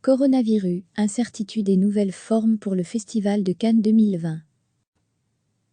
Coronavirus, incertitude et nouvelles formes pour le Festival de Cannes 2020.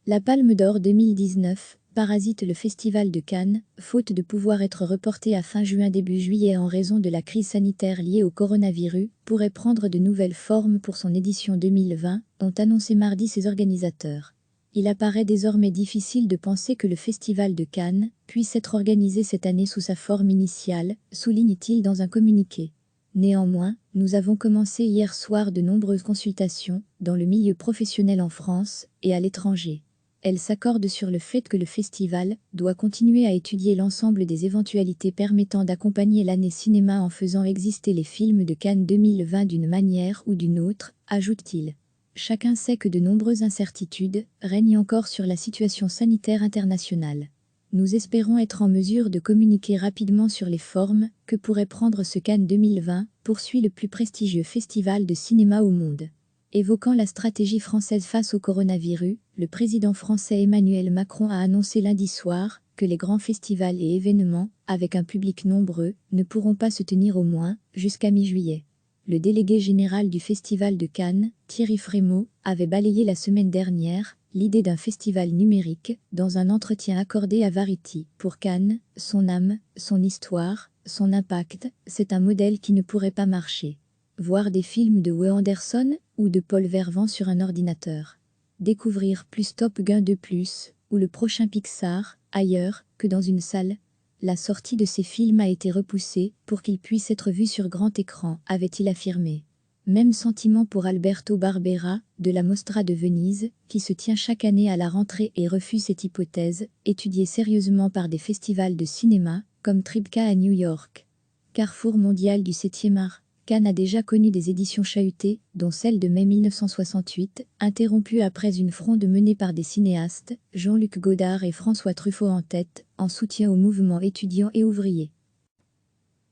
La Palme d'Or 2019 parasite le Festival de Cannes, faute de pouvoir être reporté à fin juin début juillet en raison de la crise sanitaire liée au coronavirus, pourrait prendre de nouvelles formes pour son édition 2020, ont annoncé mardi ses organisateurs. Il apparaît désormais difficile de penser que le Festival de Cannes puisse être organisé cette année sous sa forme initiale, souligne-t-il dans un communiqué. Néanmoins, nous avons commencé hier soir de nombreuses consultations, dans le milieu professionnel en France et à l'étranger. Elles s'accordent sur le fait que le festival doit continuer à étudier l'ensemble des éventualités permettant d'accompagner l'année cinéma en faisant exister les films de Cannes 2020 d'une manière ou d'une autre, ajoute-t-il. Chacun sait que de nombreuses incertitudes règnent encore sur la situation sanitaire internationale. Nous espérons être en mesure de communiquer rapidement sur les formes que pourrait prendre ce Cannes 2020, poursuit le plus prestigieux festival de cinéma au monde. Évoquant la stratégie française face au coronavirus, le président français Emmanuel Macron a annoncé lundi soir que les grands festivals et événements, avec un public nombreux, ne pourront pas se tenir au moins jusqu'à mi-juillet. Le délégué général du Festival de Cannes, Thierry Frémaux, avait balayé la semaine dernière l'idée d'un festival numérique dans un entretien accordé à Variety. Pour Cannes, son âme, son histoire, son impact, c'est un modèle qui ne pourrait pas marcher. Voir des films de Wes Anderson ou de Paul Verhoeven sur un ordinateur. Découvrir plus Top Gun 2+, ou le prochain Pixar, ailleurs que dans une salle. La sortie de ces films a été repoussée pour qu'ils puissent être vus sur grand écran, avait-il affirmé. Même sentiment pour Alberto Barbera, de la Mostra de Venise, qui se tient chaque année à la rentrée et refuse cette hypothèse, étudiée sérieusement par des festivals de cinéma, comme Tribeca à New York. Carrefour mondial du 7e art. Cannes a déjà connu des éditions chahutées, dont celle de mai 1968, interrompue après une fronde menée par des cinéastes, Jean-Luc Godard et François Truffaut en tête, en soutien au mouvement étudiant et ouvrier.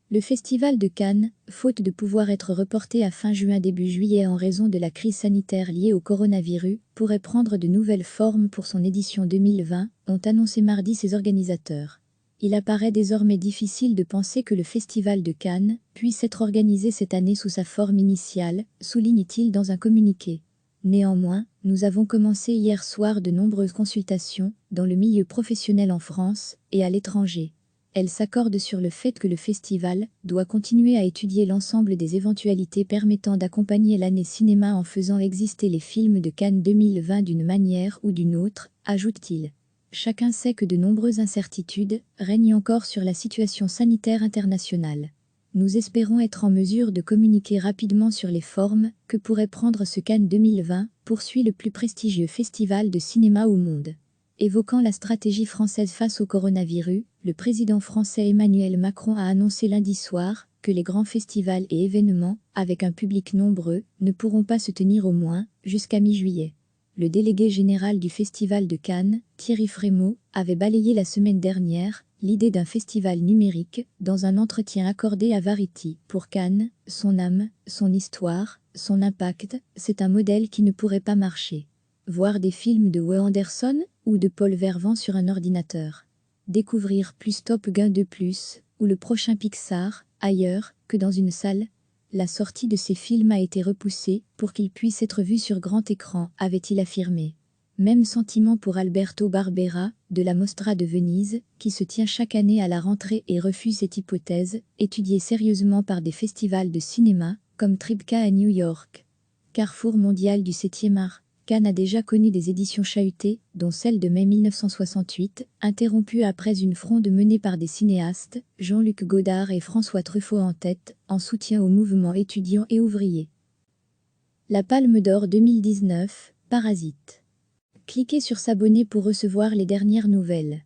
Le Festival de Cannes, faute de pouvoir être reporté à fin juin début juillet en raison de la crise sanitaire liée au coronavirus, pourrait prendre de nouvelles formes pour son édition 2020, ont annoncé mardi ses organisateurs. Il apparaît désormais difficile de penser que le Festival de Cannes puisse être organisé cette année sous sa forme initiale, souligne-t-il dans un communiqué. Néanmoins, nous avons commencé hier soir de nombreuses consultations, dans le milieu professionnel en France et à l'étranger. Elles s'accordent sur le fait que le festival doit continuer à étudier l'ensemble des éventualités permettant d'accompagner l'année cinéma en faisant exister les films de Cannes 2020 d'une manière ou d'une autre, ajoute-t-il. Chacun sait que de nombreuses incertitudes règnent encore sur la situation sanitaire internationale. Nous espérons être en mesure de communiquer rapidement sur les formes que pourrait prendre ce Cannes 2020, poursuit le plus prestigieux festival de cinéma au monde. Évoquant la stratégie française face au coronavirus, le président français Emmanuel Macron a annoncé lundi soir que les grands festivals et événements, avec un public nombreux, ne pourront pas se tenir au moins jusqu'à mi-juillet. Le délégué général du Festival de Cannes, Thierry Frémaux, avait balayé la semaine dernière l'idée d'un festival numérique dans un entretien accordé à Variety. Pour Cannes, son âme, son histoire, son impact, c'est un modèle qui ne pourrait pas marcher. Voir des films de Wes Anderson ou de Paul Verhoeven sur un ordinateur. Découvrir plus Top Gun 2+, ou le prochain Pixar, ailleurs que dans une salle. La sortie de ces films a été repoussée pour qu'ils puissent être vus sur grand écran, avait-il affirmé. Même sentiment pour Alberto Barbera, de la Mostra de Venise, qui se tient chaque année à la rentrée et refuse cette hypothèse, étudiée sérieusement par des festivals de cinéma, comme Tribeca à New York. Carrefour mondial du 7e art. Cannes a déjà connu des éditions chahutées, dont celle de mai 1968, interrompue après une fronde menée par des cinéastes, Jean-Luc Godard et François Truffaut en tête, en soutien au mouvement étudiant et ouvrier. La Palme d'Or 2019 parasite. Cliquez sur s'abonner pour recevoir les dernières nouvelles.